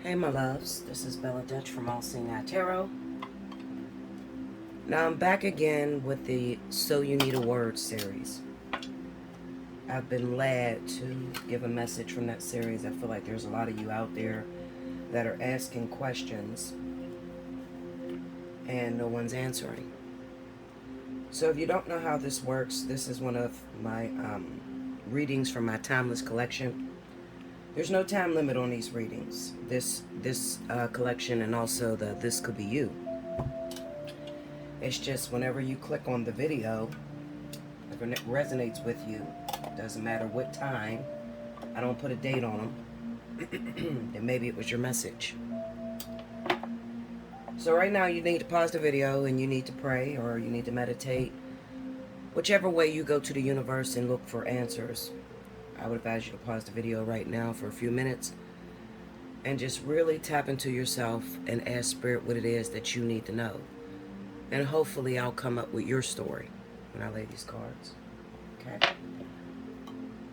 Hey my loves, this is Bella Dutch from Allseeingeyetarot. Now I'm back again with the So You Need a Word series. I've been led to give a message from that series. I feel like there's a lot of you out there that are asking questions and no one's answering. So if you don't know how this works, this is one of my readings from my Timeless collection. There's no time limit on these readings. This collection and also the This Could Be You. It's just whenever you click on the video, if it resonates with you, doesn't matter what time, I don't put a date on them, then maybe it was your message. So right now you need to pause the video and you need to pray or you need to meditate. Whichever way you go to the universe and look for answers. I would advise you to pause the video right now for a few minutes and just really tap into yourself and ask Spirit what it is that you need to know. And hopefully I'll come up with your story when I lay these cards. Okay.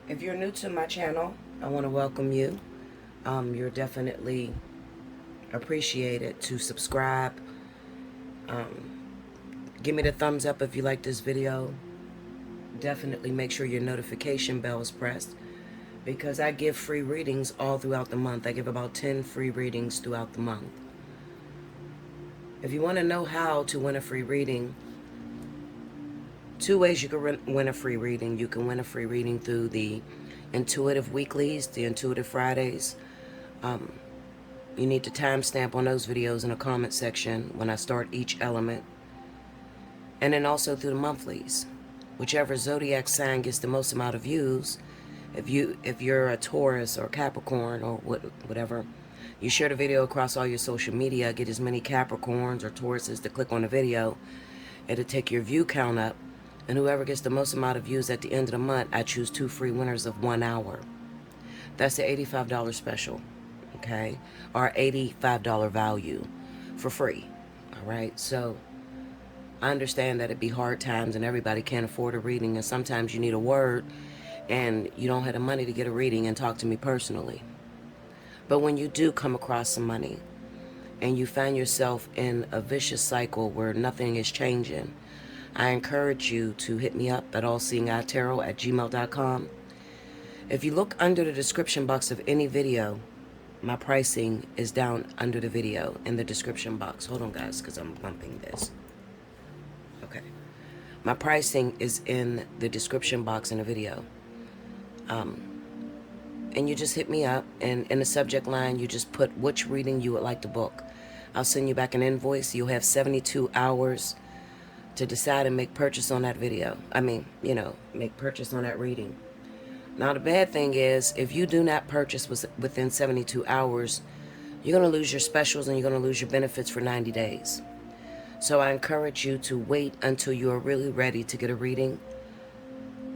If you're new to my channel, I want to welcome you. You're definitely appreciated to subscribe. Give me the thumbs up if you like this video. Definitely make sure your notification bell is pressed because I give free readings all throughout the month. I give about 10 free readings throughout the month. If you want to know how to win a free reading, two ways you can win a free reading. You can win a free reading through the Intuitive Weeklies, the Intuitive Fridays. You need to timestamp on those videos in the comment section when I start each element. And then also through the monthlies. Whichever zodiac sign gets the most amount of views, if you're a Taurus or Capricorn or whatever, you share the video across all your social media, get as many Capricorns or Tauruses to click on the video. It'll take your view count up, and whoever gets the most amount of views at the end of the month, I choose 2 free winners of 1 hour. That's the $85 special, okay? Or $85 value for free, all right? So I understand that it'd be hard times and everybody can't afford a reading, and sometimes you need a word and you don't have the money to get a reading and talk to me personally. But when you do come across some money and you find yourself in a vicious cycle where nothing is changing, I encourage you to hit me up at allseeingeyetarot@gmail.com. If you look under the description box of any video, my pricing is down under the video in the description box. Hold on guys, because I'm bumping this. Okay. My pricing is in the description box in the video. And you just hit me up, and in the subject line, you just put which reading you would like to book. I'll send you back an invoice. You'll have 72 hours to decide and make purchase on that video. Make purchase on that reading. Now, the bad thing is, if you do not purchase within 72 hours, you're going to lose your specials and you're going to lose your benefits for 90 days. So I encourage you to wait until you are really ready to get a reading.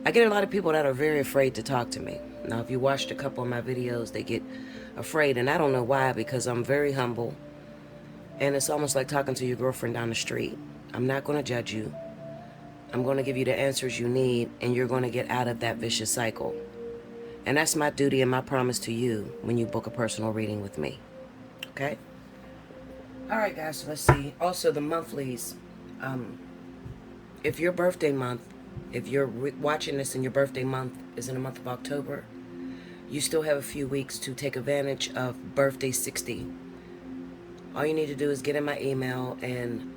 I get a lot of people that are very afraid to talk to me. Now, if you watched a couple of my videos, they get afraid, and I don't know why, because I'm very humble, and it's almost like talking to your girlfriend down the street. I'm not going to judge you. I'm going to give you the answers you need, and you're going to get out of that vicious cycle. And that's my duty and my promise to you when you book a personal reading with me. Okay? All right, guys, so let's see. Also, the monthlies. If your birthday month, if you're watching this and your birthday month is in the month of October, you still have a few weeks to take advantage of Birthday 60. All you need to do is get in my email and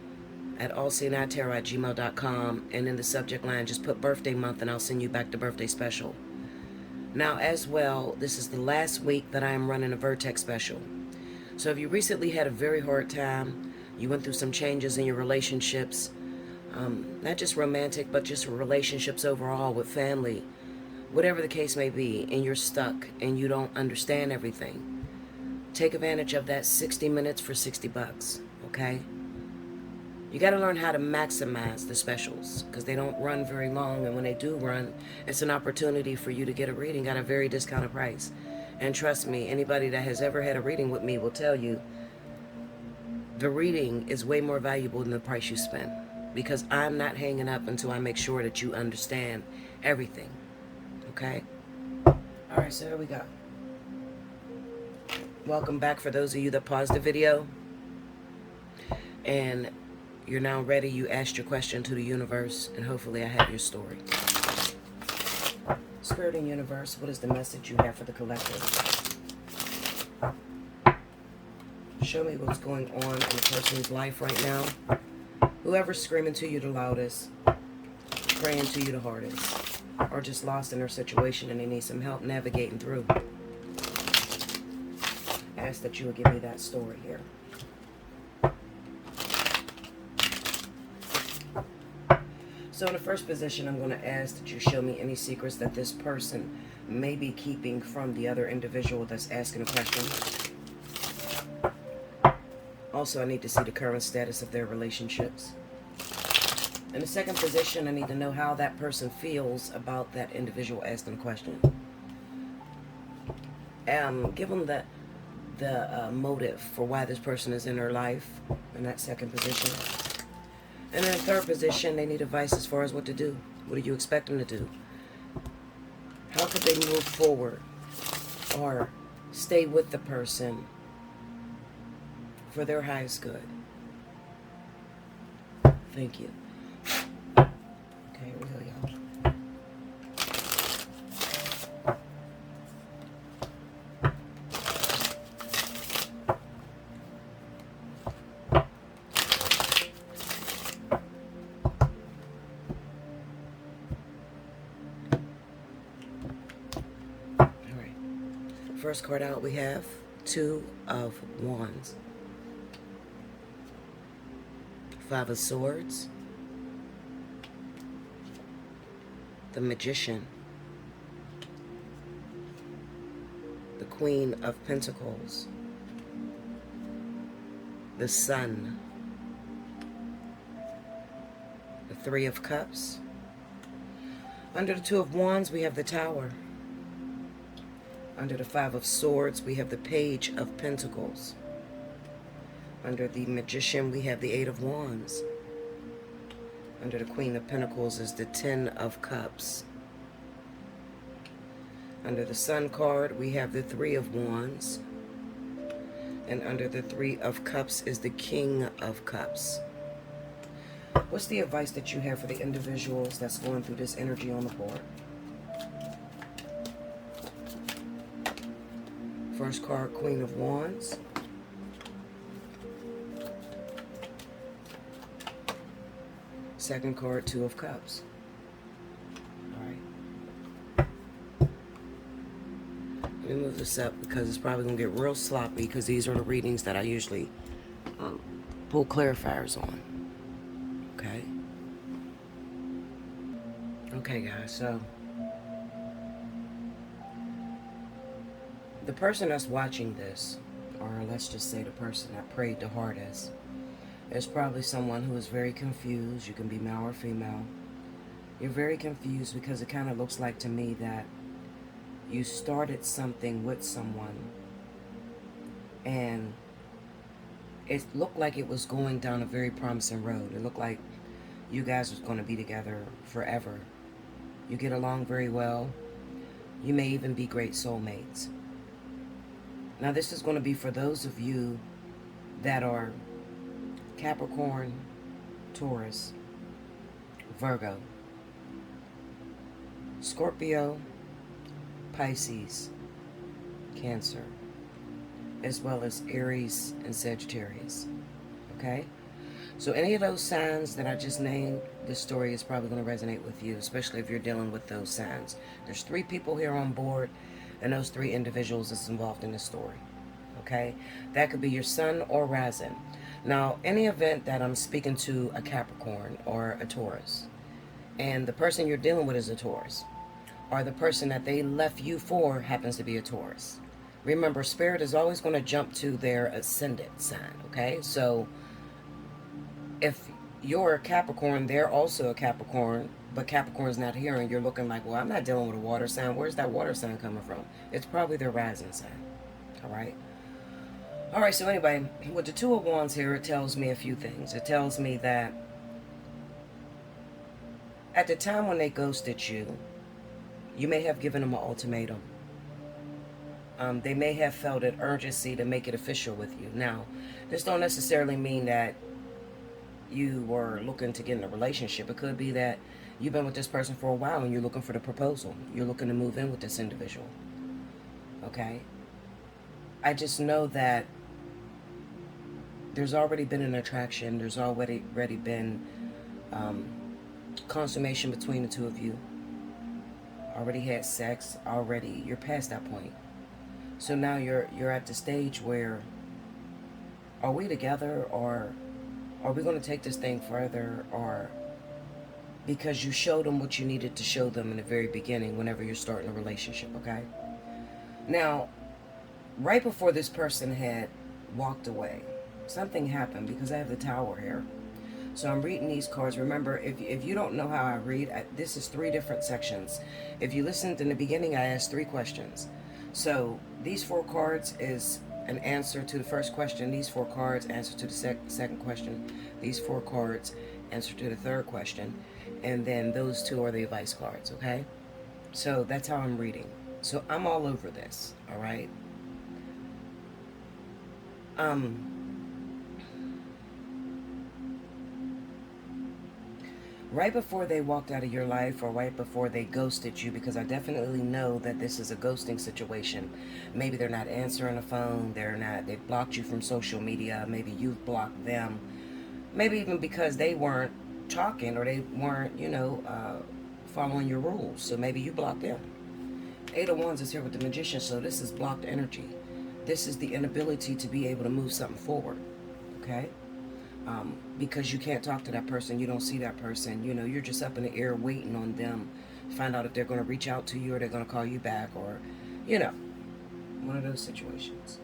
at allseeingeyetarot@gmail.com, and in the subject line, just put birthday month, and I'll send you back the birthday special. Now, as well, this is the last week that I am running a Vertex special. So if you recently had a very hard time, you went through some changes in your relationships, not just romantic, but just relationships overall with family, whatever the case may be, and you're stuck and you don't understand everything, take advantage of that 60 minutes for $60, okay? You got to learn how to maximize the specials because they don't run very long, and when they do run, it's an opportunity for you to get a reading at a very discounted price. And trust me, anybody that has ever had a reading with me will tell you the reading is way more valuable than the price you spend, because I'm not hanging up until I make sure that you understand everything. Okay? All right, so here we go. Welcome back for those of you that paused the video and you're now ready. You asked your question to the universe, and hopefully I have your story. Spirit and universe, what is the message you have for the collective? Show me what's going on in a person's life right now. Whoever's screaming to you the loudest, praying to you the hardest, or just lost in their situation and they need some help navigating through. Ask that you would give me that story here. So in the first position, I'm going to ask that you show me any secrets that this person may be keeping from the other individual that's asking a question. Also, I need to see the current status of their relationships. In the second position, I need to know how that person feels about that individual asking a question. Give them the motive for why this person is in their life in that second position. And in the third position, they need advice as far as what to do. What do you expect them to do? How could they move forward or stay with the person for their highest good? Thank you. Okay, here we go, y'all. First card out, we have Two of Wands, Five of Swords, the Magician, the Queen of Pentacles, the Sun, the Three of Cups. Under the Two of Wands, we have the Tower. Under the Five of Swords, we have the Page of Pentacles. Under the Magician, we have the Eight of Wands. Under the Queen of Pentacles is the Ten of Cups. Under the Sun card, we have the Three of Wands. And under the Three of Cups is the King of Cups. What's the advice that you have for the individuals that's going through this energy on the board? First card, Queen of Wands. Second card, Two of Cups. All right. Let me move this up because it's probably going to get real sloppy because these are the readings that I usually pull clarifiers on. Okay? Okay, guys, so the person that's watching this, or let's just say the person that prayed the hardest, is probably someone who is very confused. You can be male or female. You're very confused because it kind of looks like to me that you started something with someone and it looked like it was going down a very promising road. It looked like you guys was going to be together forever. You get along very well. You may even be great soulmates. Now this is going to be for those of you that are Capricorn, Taurus, Virgo, Scorpio, Pisces, Cancer, as well as Aries and Sagittarius. Okay? So any of those signs that I just named, this story is probably going to resonate with you, especially if you're dealing with those signs. There's 3 people here on board, and those 3 individuals is involved in this story. Okay? That could be your sun or rising. Now, any event that I'm speaking to a Capricorn or a Taurus, and the person you're dealing with is a Taurus, or the person that they left you for happens to be a Taurus. Remember, Spirit is always going to jump to their ascendant sign, okay? So, if you're a Capricorn, they're also a Capricorn, but Capricorn's not here, and you're looking like, well, I'm not dealing with a water sign. Where's that water sign coming from? It's probably their rising sign, all right? All right, so anyway, with the Two of Wands here, it tells me a few things. It tells me that at the time when they ghosted you, you may have given them an ultimatum. They may have felt an urgency to make it official with you. Now, this don't necessarily mean that you were looking to get in a relationship. It could be that you've been with this person for a while and you're looking for the proposal. You're looking to move in with this individual. Okay? I just know that there's already been an attraction. There's already been consummation between the two of you. Already had sex. Already, you're past that point. So now you're at the stage where, are we together, or are we going to take this thing further, or because you showed them what you needed to show them in the very beginning whenever you're starting a relationship, okay? Now, right before this person had walked away, something happened, because I have the Tower here. So I'm reading these cards. Remember, if you don't know how I read, this is 3 different sections. If you listened in the beginning, I asked 3 questions. So these 4 cards is an answer to the first question. These 4 cards answer to the second question. These 4 cards answer to the third question. And then those 2 are the advice cards, okay? So that's how I'm reading. So I'm all over this, all right? Right before they walked out of your life, or right before they ghosted you, because I definitely know that this is a ghosting situation. Maybe they're not answering the phone, they've blocked you from social media, maybe you've blocked them, maybe even because they weren't talking, or they weren't, following your rules, so maybe you blocked them. 8 of Wands is here with the Magician, so this is blocked energy. This is the inability to be able to move something forward, okay? Because you can't talk to that person, you don't see that person, you're just up in the air waiting on them to find out if they're going to reach out to you, or they're going to call you back, or, one of those situations.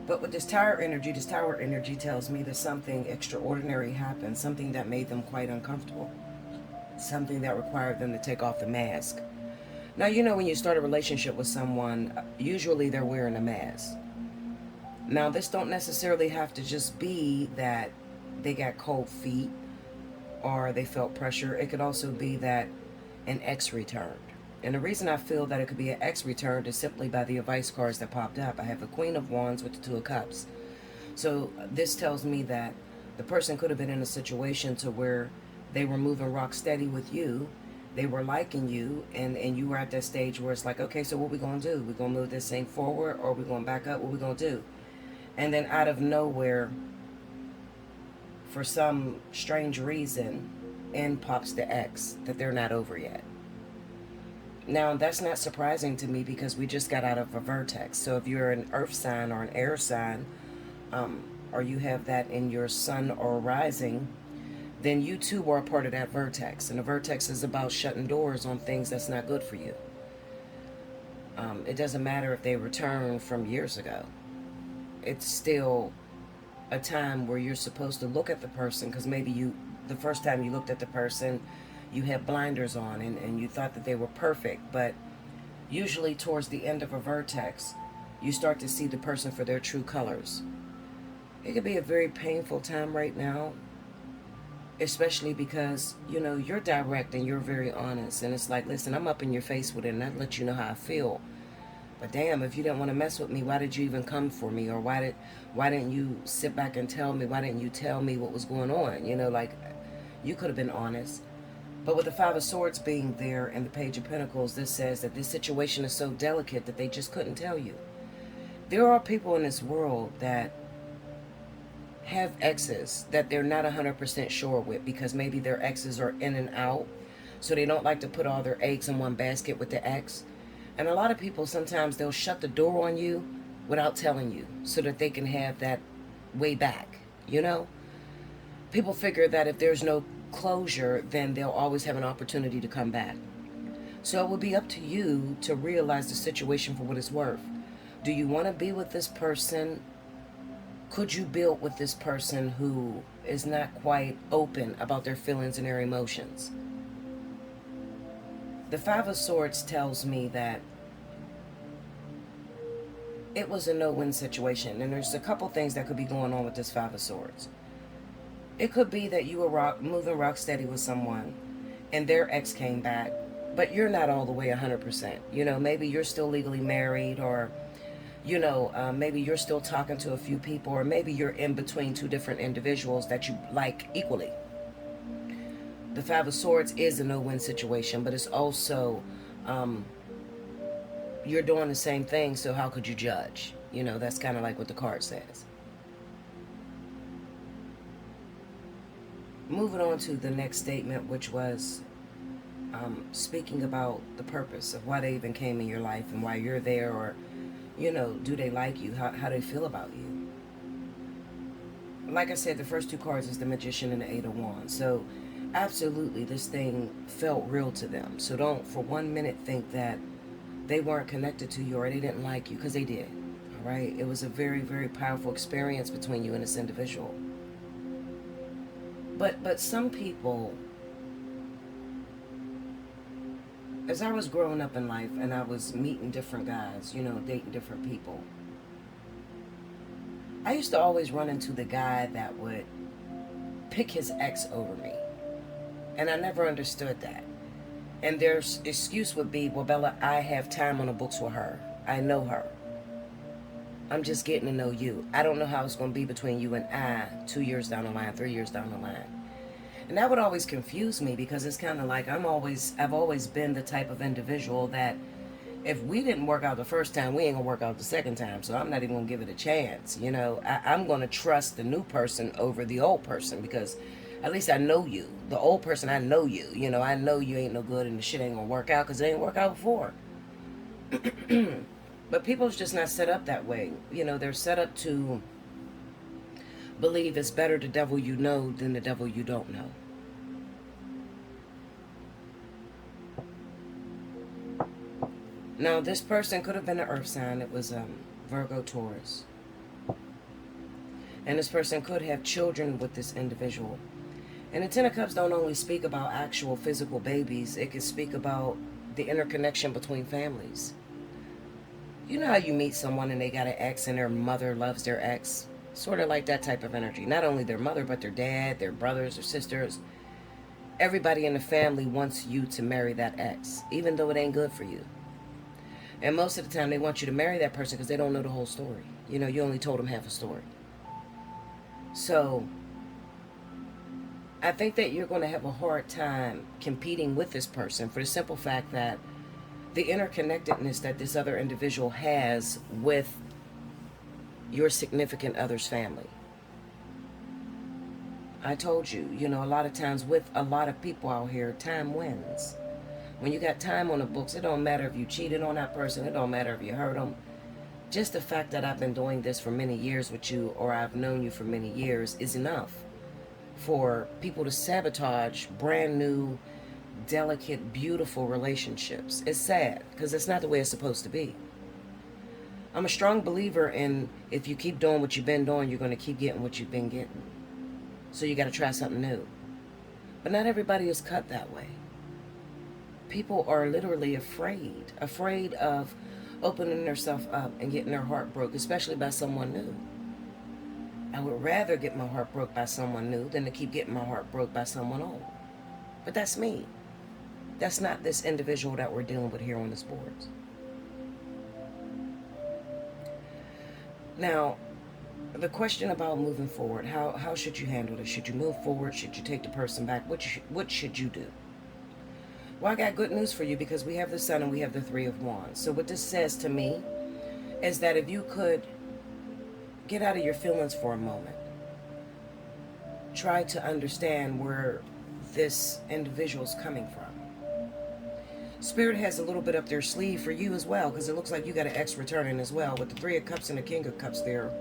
But with this Tower energy tells me that something extraordinary happened, something that made them quite uncomfortable, something that required them to take off the mask. Now, when you start a relationship with someone, usually they're wearing a mask. Now, this don't necessarily have to just be that they got cold feet or they felt pressure. It could also be that an ex returned. And the reason I feel that it could be an ex returned is simply by the advice cards that popped up. I have the Queen of Wands with the 2 of Cups. So this tells me that the person could have been in a situation to where they were moving rock steady with you. They were liking you, and you were at that stage where it's like, okay, so what we going to do? We going to move this thing forward, or we going to back up? What we going to do? And then out of nowhere, for some strange reason, in pops the ex, that they're not over yet. Now, that's not surprising to me, because we just got out of a vertex. So if you're an earth sign or an air sign, or you have that in your sun or rising, then you too were a part of that vertex. And the vertex is about shutting doors on things that's not good for you. It doesn't matter if they return from years ago. It's still a time where you're supposed to look at the person, because maybe the first time you looked at the person, you had blinders on and you thought that they were perfect. But usually towards the end of a vertex, you start to see the person for their true colors. It could be a very painful time right now, especially because, you're direct and you're very honest. And it's like, listen, I'm up in your face with it, and I let you know how I feel. But damn, if you didn't want to mess with me, why did you even come for me? Or why didn't you sit back and tell me? Why didn't you tell me what was going on? You could have been honest. But with the 5 of Swords being there and the Page of Pentacles, this says that this situation is so delicate that they just couldn't tell you. There are people in this world that have exes that they're not 100% sure with, because maybe their exes are in and out, so they don't like to put all their eggs in one basket with the ex. And a lot of people, sometimes they'll shut the door on you without telling you, so that they can have that way back, People figure that if there's no closure, then they'll always have an opportunity to come back. So it would be up to you to realize the situation for what it's worth. Do you want to be with this person? Could you build with this person who is not quite open about their feelings and their emotions? The 5 of Swords tells me that it was a no-win situation. And there's a couple things that could be going on with this 5 of Swords. It could be that you were moving rock steady with someone and their ex came back, but you're not all the way 100%. Maybe you're still legally married, or You know, maybe you're still talking to a few people, or maybe you're in between two different individuals that you like equally. The Five of Swords is a no-win situation, but it's also um, you're doing the same thing, so how could you judge? You know, that's kind of like what the card says. Moving on to the next statement, which was speaking about the purpose of why they even came in your life and why you're there, or, you know, do they like you? How do they feel about you? Like I said, the first two cards is the Magician and the Eight of Wands. So absolutely, this thing felt real to them. So don't for 1 minute think that they weren't connected to you or they didn't like you, because they did. All right? It was a very, very powerful experience between you and this individual. But some people, as I was growing up in life and I was meeting different guys, you know, dating different people, I used to always run into the guy that would pick his ex over me. And I never understood that. And their excuse would be, well, Bella, I have time on the books with her. I know her. I'm just getting to know you. I don't know how it's going to be between you and I 2 years down the line, 3 years down the line. And that would always confuse me, because it's kind of like I've always been the type of individual that if we didn't work out the first time, we ain't going to work out the second time. So I'm not even going to give it a chance. You know, I'm going to trust the new person over the old person, because at least I know you. The old person, I know you. You know, I know you ain't no good and the shit ain't going to work out because it ain't worked out before. But people's just not set up that way. You know, they're set up to believe it's better the devil you know than the devil you don't know. Now, this person could have been an earth sign. It was Virgo, Taurus. And this person could have children with this individual. And the Ten of Cups don't only speak about actual physical babies. It can speak about the interconnection between families. You know how you meet someone and they got an ex and their mother loves their ex? Sort of like that type of energy. Not only their mother, but their dad, their brothers, their sisters. Everybody in the family wants you to marry that ex, even though it ain't good for you. And most of the time they want you to marry that person because they don't know the whole story. You know, you only told them half a story. So I think that you're going to have a hard time competing with this person for the simple fact that the interconnectedness that this other individual has with your significant other's family. I told you, you know, a lot of times with a lot of people out here, time wins. When you got time on the books, it don't matter if you cheated on that person. It don't matter if you hurt them. Just the fact that I've been doing this for many years with you, or I've known you for many years, is enough for people to sabotage brand new, delicate, beautiful relationships. It's sad because it's not the way it's supposed to be. I'm a strong believer in if you keep doing what you've been doing, you're going to keep getting what you've been getting. So you got to try something new. But not everybody is cut that way. People are literally afraid of opening themselves up and getting their heart broke, especially by someone new. I would rather get my heart broke by someone new than to keep getting my heart broke by someone old. But that's me. That's not this individual that we're dealing with here on this board. Now, the question about moving forward, how should you handle this? Should you move forward? Should you take the person back? What should you do? Well, I got good news for you, because we have the Sun and we have the Three of Wands. So what this says to me is that if you could get out of your feelings for a moment, try to understand where this individual is coming from. Spirit has a little bit up their sleeve for you as well, because it looks like you got an ex returning as well. With the Three of Cups and the King of Cups there,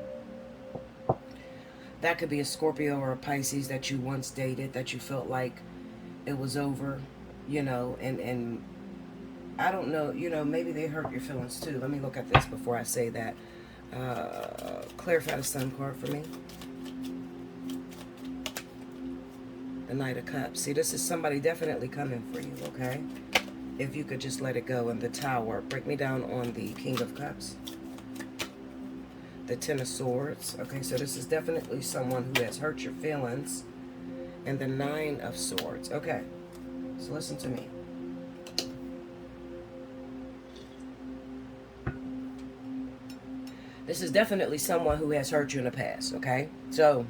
that could be a Scorpio or a Pisces that you once dated, that you felt like it was over, you know, and I don't know, you know, maybe they hurt your feelings too. Let me look at this before I say that. Clarify the Sun card for me. The Knight of Cups. See, this is somebody definitely coming for you, okay? If you could just let it go. And the Tower. Break me down on the King of Cups. The Ten of Swords. Okay, so this is definitely someone who has hurt your feelings. And the Nine of Swords. Okay, so listen to me. This is definitely someone who has hurt you in the past, okay? So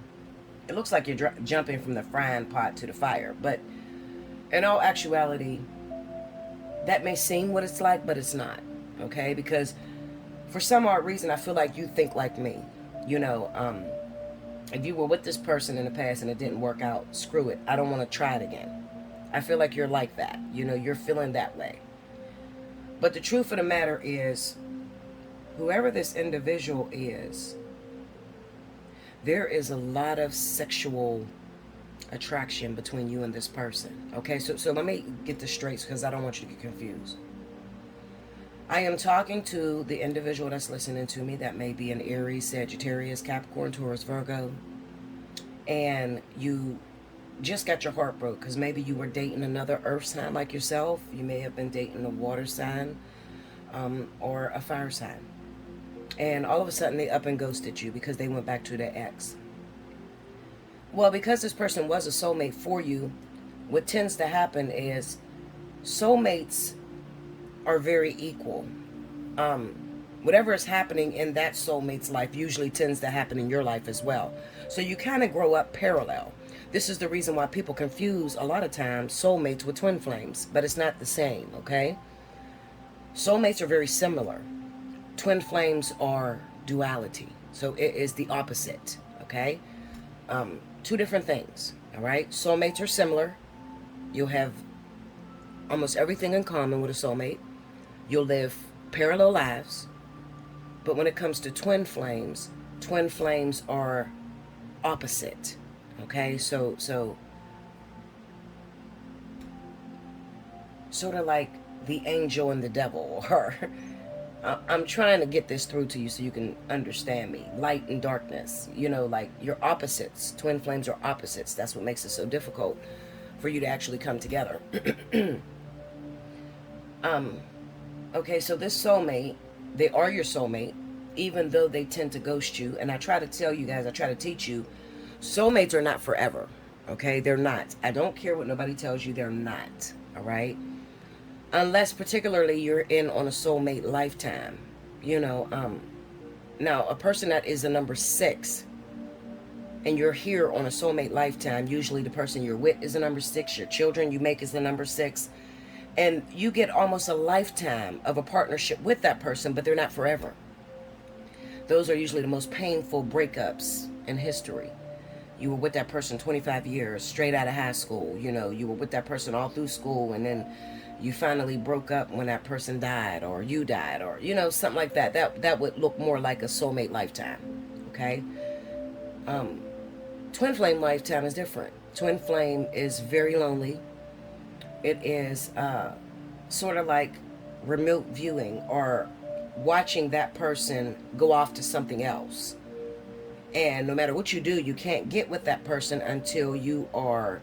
it looks like you're jumping from the frying pot to the fire, but in all actuality, that may seem what it's like, but it's not, okay? Because for some odd reason, I feel like you think like me. You know, if you were with this person in the past and it didn't work out, screw it. I don't want to try it again. I feel like you're like that. You know, you're feeling that way. But the truth of the matter is, whoever this individual is, there is a lot of sexual attraction between you and this person. Okay, so let me get this straight because I don't want you to get confused. I am talking to the individual that's listening to me that may be an Aries, Sagittarius, Capricorn, Taurus, Virgo, and you just got your heart broke because maybe you were dating another earth sign like yourself. You may have been dating a water sign or a fire sign. And all of a sudden they up and ghosted you because they went back to their ex. Well, because this person was a soulmate for you, what tends to happen is soulmates are very equal. Whatever is happening in that soulmate's life usually tends to happen in your life as well. So you kind of grow up parallel. This is the reason why people confuse a lot of times soulmates with twin flames, but it's not the same, okay? Soulmates are very similar. Twin flames are duality. So it is the opposite, okay? Two different things, all right? Soulmates are similar. You'll have almost everything in common with a soulmate. You'll live parallel lives. But when it comes to twin flames are opposite. Okay, so sort of like the angel and the devil, or I'm trying to get this through to you so you can understand me. Light and darkness, you know, like you're opposites. Twin flames are opposites. That's what makes it so difficult for you to actually come together. Okay, so this soulmate, they are your soulmate, even though they tend to ghost you. And I try to tell you guys, I try to teach you, soulmates are not forever. Okay, they're not. I don't care what nobody tells you, they're not. All right? Unless particularly you're in on a soulmate lifetime. You know, now a person that is a number 6 and you're here on a soulmate lifetime, usually the person you're with is a number 6, your children you make is the number 6. And you get almost a lifetime of a partnership with that person, but they're not forever. Those are usually the most painful breakups in history. You were with that person 25 years, straight out of high school. You know, you were with that person all through school, and then you finally broke up when that person died, or you died, or, you know, something like that. That would look more like a soulmate lifetime, okay? Twin flame lifetime is different. Twin flame is very lonely. It is sort of like remote viewing or watching that person go off to something else. And no matter what you do, you can't get with that person until you are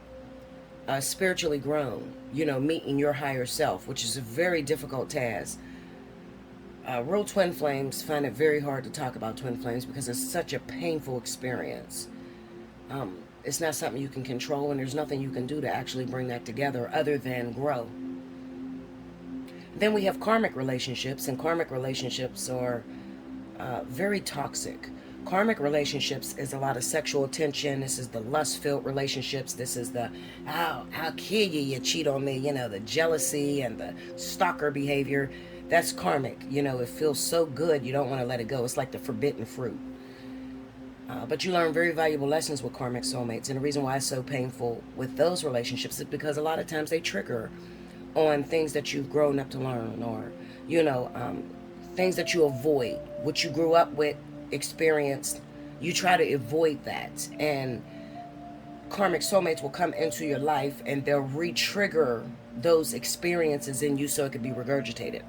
spiritually grown, you know, meeting your higher self, which is a very difficult task. Real twin flames find it very hard to talk about twin flames because it's such a painful experience. It's not something you can control, and there's nothing you can do to actually bring that together other than grow. Then we have karmic relationships, and karmic relationships are very toxic. Karmic relationships is a lot of sexual attention. This is the lust-filled relationships. This is the, how kill you cheat on me, you know, the jealousy and the stalker behavior. That's karmic. You know, it feels so good, you don't want to let it go. It's like the forbidden fruit. But you learn very valuable lessons with karmic soulmates. And the reason why it's so painful with those relationships is because a lot of times they trigger on things that you've grown up to learn, or, you know, things that you avoid, what you grew up with, experienced. You try to avoid that. And karmic soulmates will come into your life and they'll re-trigger those experiences in you so it can be regurgitated.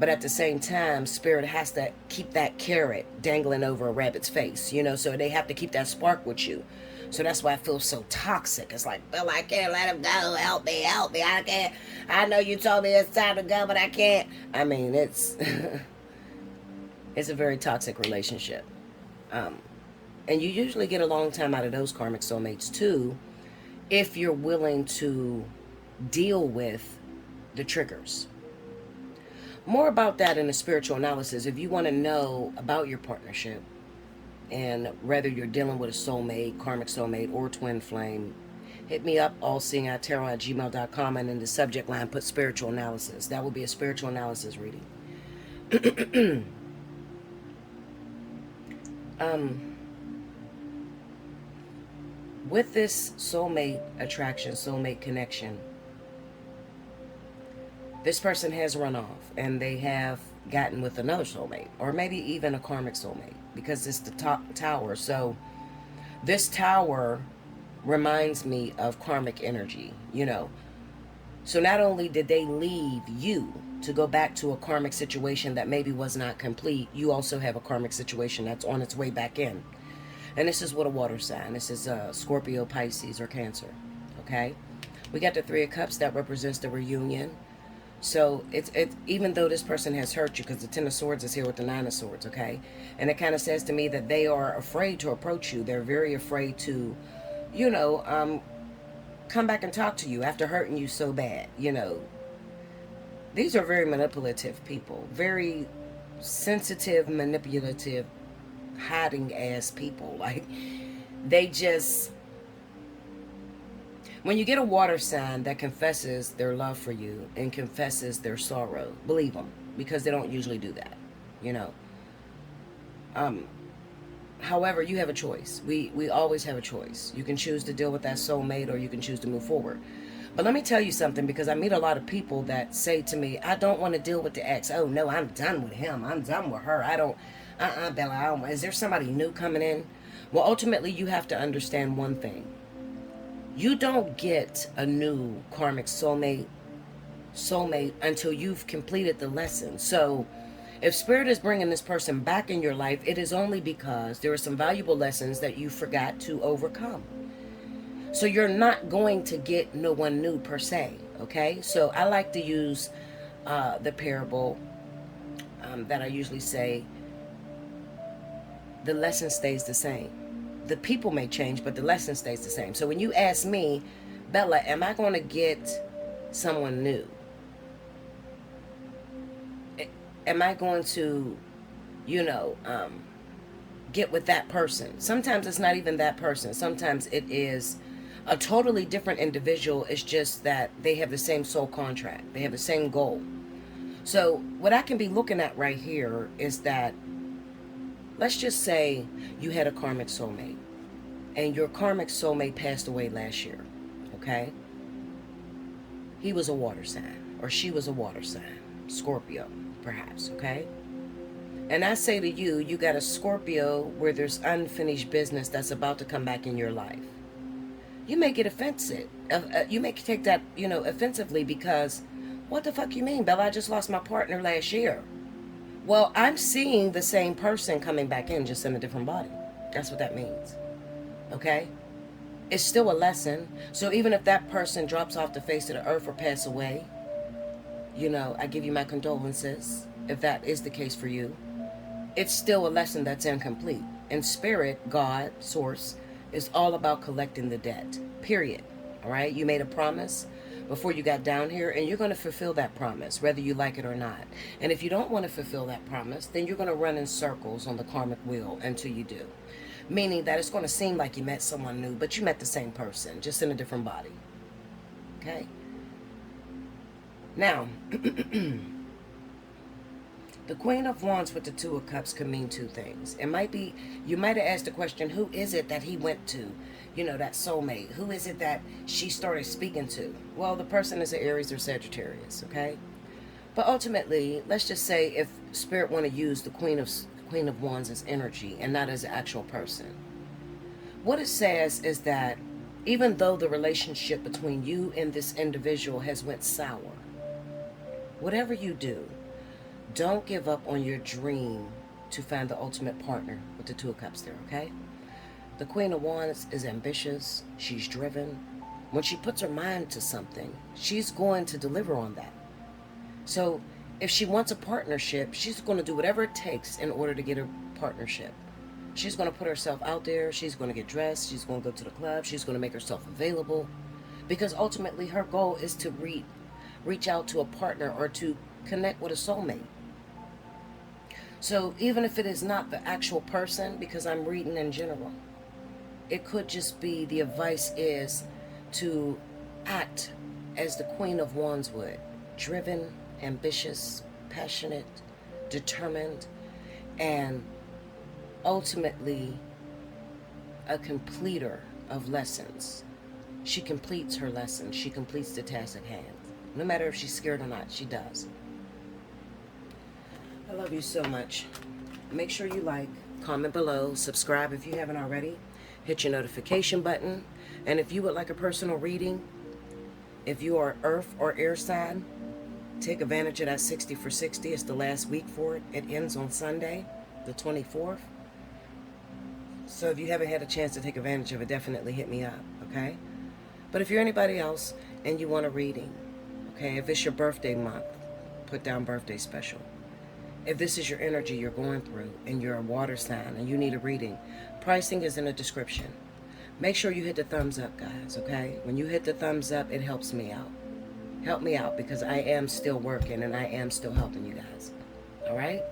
But at the same time, spirit has to keep that carrot dangling over a rabbit's face, you know, so they have to keep that spark with you. So that's why it feels so toxic. It's like, Bill, I can't let him go. Help me. I can't. I know you told me it's time to go, but I can't. I mean, it's it's a very toxic relationship. And you usually get a long time out of those karmic soulmates too, if you're willing to deal with the triggers. More about that in the spiritual analysis. If you want to know about your partnership, and whether you're dealing with a soulmate, karmic soulmate, or twin flame, hit me up, allseeingeyetarot@gmail.com, and in the subject line, put spiritual analysis. That will be a spiritual analysis reading. With this soulmate attraction, soulmate connection, this person has run off and they have gotten with another soulmate, or maybe even a karmic soulmate, because it's the top tower. So this tower reminds me of karmic energy, you know. So not only did they leave you to go back to a karmic situation that maybe was not complete, you also have a karmic situation that's on its way back in. And this is what a water sign. This is Scorpio, Pisces, or Cancer. Okay? We got the Three of Cups. That represents the reunion. So it's even though this person has hurt you, because the Ten of Swords is here with the Nine of Swords, okay? And it kind of says to me that they are afraid to approach you. They're very afraid to, you know, come back and talk to you after hurting you so bad, you know. These are very manipulative people. Very sensitive, manipulative, hiding ass people. Like, they just, when you get a water sign that confesses their love for you and confesses their sorrow, believe them, because they don't usually do that, you know. However, you have a choice. We always have a choice. You can choose to deal with that soulmate, or you can choose to move forward. But let me tell you something, because I meet a lot of people that say to me, I don't want to deal with the ex. Oh no, I'm done with him. I'm done with her. I don't, Bella, I don't, is there somebody new coming in? Well, ultimately, you have to understand one thing. You don't get a new karmic soulmate until you've completed the lesson. So if Spirit is bringing this person back in your life, it is only because there are some valuable lessons that you forgot to overcome. So you're not going to get no one new per se, okay? So I like to use the parable that I usually say, the lesson stays the same. The people may change, but the lesson stays the same. So when you ask me, Bella, am I going to get someone new? Am I going to, you know, get with that person? Sometimes it's not even that person. Sometimes it is a totally different individual. It's just that they have the same soul contract. They have the same goal. So what I can be looking at right here is that, let's just say you had a karmic soulmate, and your karmic soulmate passed away last year, okay? He was a water sign, or she was a water sign, Scorpio, perhaps, okay? And I say to you, you got a Scorpio where there's unfinished business that's about to come back in your life. You may get offensive. You may take that, you know, offensively, because what the fuck you mean, Bella? I just lost my partner last year. Well, I'm seeing the same person coming back in, just in a different body. That's what that means. Okay? It's still a lesson. So even if that person drops off the face of the earth or pass away, you know, I give you my condolences if that is the case for you. It's still a lesson that's incomplete. And Spirit, God, Source, is all about collecting the debt. Period. All right? You made a promise before you got down here, and you're going to fulfill that promise, whether you like it or not. And if you don't want to fulfill that promise, then you're going to run in circles on the karmic wheel until you do. Meaning that it's going to seem like you met someone new, but you met the same person, just in a different body. Okay? Now, the Queen of Wands with the Two of Cups can mean two things. It might be, you might have asked the question, who is it that he went to? You know, that soulmate. Who is it that she started speaking to? Well, the person is an Aries or Sagittarius, okay? But ultimately, let's just say if Spirit want to use the Queen of Wands as energy and not as an actual person. What it says is that even though the relationship between you and this individual has went sour, whatever you do, don't give up on your dream to find the ultimate partner with the Two of Cups there, okay? The Queen of Wands is ambitious. She's driven. When she puts her mind to something, she's going to deliver on that. So if she wants a partnership, she's going to do whatever it takes in order to get a partnership. She's going to put herself out there. She's going to get dressed. She's going to go to the club. She's going to make herself available. Because ultimately her goal is to reach out to a partner, or to connect with a soulmate. So even if it is not the actual person, because I'm reading in general, it could just be the advice is to act as the Queen of Wands would. Driven, ambitious, passionate, determined, and ultimately a completer of lessons. She completes her lessons. She completes the task at hand. No matter if she's scared or not, she does. I love you so much. Make sure you like, comment below, subscribe if you haven't already. Hit your notification button. And if you would like a personal reading, if you are earth or air sign, take advantage of that 60 for 60. It's the last week for it. It ends on Sunday, the 24th. So if you haven't had a chance to take advantage of it, definitely hit me up, okay? But if you're anybody else and you want a reading, okay, if it's your birthday month, put down birthday special. If this is your energy you're going through and you're a water sign and you need a reading, pricing is in the description. Make sure you hit the thumbs up, guys, okay? When you hit the thumbs up, it helps me out. Help me out because I am still working and I am still helping you guys. All right?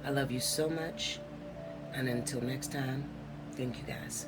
I love you so much. And until next time, thank you, guys.